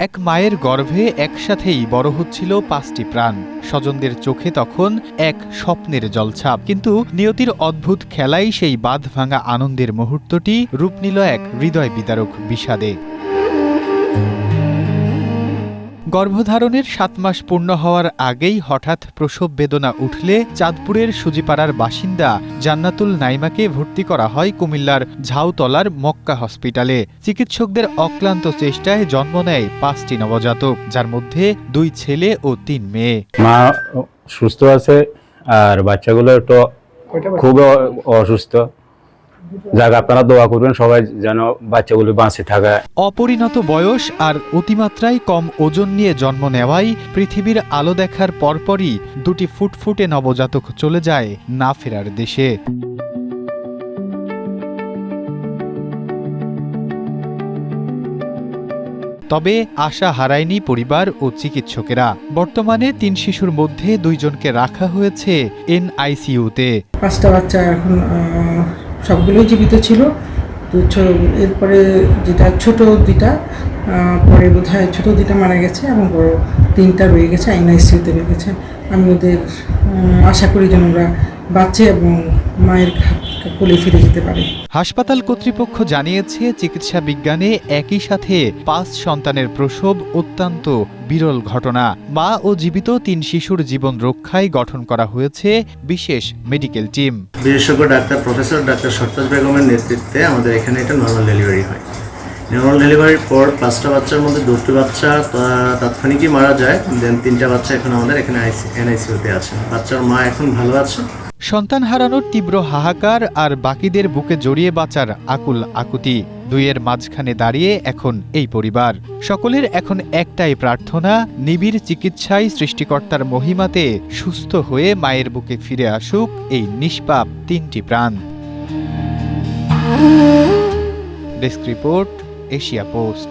এক মায়ের গর্ভে একসাথেই বড় হচ্ছিল ৫টি প্রাণ। স্বজনদের চোখে তখন এক স্বপ্নের জলছাপ, কিন্তু নিয়তির অদ্ভুত খেলাই সেই বাঁধ ভাঙা আনন্দের মুহূর্তটি রূপ নিল এক হৃদয় বিদারক বিষাদে। গর্ভধারণের ৭ মাস পূর্ণ হওয়ার আগেই হঠাৎ প্রসব বেদনা উঠলে চাঁদপুরের সুজিপাড়ার বাসিন্দা জান্নাতুল নাইমাকে ভর্তি করা হয় কুমিল্লার ঝাউতলার মক্কা হসপিটালে। চিকিৎসকদের অক্লান্ত চেষ্টায় জন্ম নেয় ৫টি নবজাতক, যার মধ্যে ২ ছেলে ও ৩ মেয়ে। মা সুস্থ আছে আর বাচ্চাগুলো একটু খুব অসুস্থ। যাক, আপনারা দোয়া করবেন সবাই যেন বাচ্চাগুলো বাঁচে থাকে। অপরিণত বয়স আর অতিমাত্রায় কম ওজন নিয়ে জন্ম নেওয়ায় পৃথিবীর আলো দেখার পরপরই ২টি ফুটফুটে নবজাতক চলে যায় না ফেরার দেশে। তবে আশা হারায়নি পরিবার ও চিকিৎসকেরা। বর্তমানে ৩ শিশুর মধ্যে ২ জনকে রাখা হয়েছে এনআইসিইউতে। ৫টা বাচ্চা এখন সবগুলোই জীবিত ছিল। তো এরপরে যেটা ছোট দুইটা পরে বোধহয় ছোট দুইটা মারা গেছে এবং বড় 3টা রয়ে গেছে, এনআইসিইউতে রয়ে গেছে। আমি ওদের আশা করি যেন ওরা বাঁচে এবং মায়ের কোলে ফিরে যেতে পারে। হাসপাতাল কর্তৃপক্ষ জানিয়েছে, চিকিৎসা বিজ্ঞানে একই সাথে ৫ সন্তানের প্রসব অত্যন্ত বিরল ঘটনা। মা ও জীবিত ৩ শিশুর জীবন রক্ষায় গঠন করা হয়েছে বিশেষ মেডিকেল টিম। বিশেষজ্ঞ ডাক্তার প্রফেসর ডাক্তার সরতাজ বেগমের নেতৃত্বে আমাদের এখানে এটা নর্মাল ডেলিভারি হয়। নর্মাল ডেলিভারির পর 5টা বাচ্চার মধ্যে 2টি বাচ্চা তাৎক্ষণিকই মারা যায়, দেন 3টা বাচ্চা এখন আমাদের এখানে এনআইসিইউতে আছে। বাচ্চার মা এখন ভালো আছে। সন্তান হারানোর তীব্র হাহাকার আর বাকিদের বুকে জড়িয়ে বাঁচার আকুল আকুতি, দুইয়ের মাঝখানে দাঁড়িয়ে এখন এই পরিবার। সকলের এখন একটাই প্রার্থনা, নিবিড় চিকিৎসায় সৃষ্টিকর্তার মহিমাতে সুস্থ হয়ে মায়ের বুকে ফিরে আসুক এই নিষ্পাপ 3টি প্রাণ। Desk report, Asia post.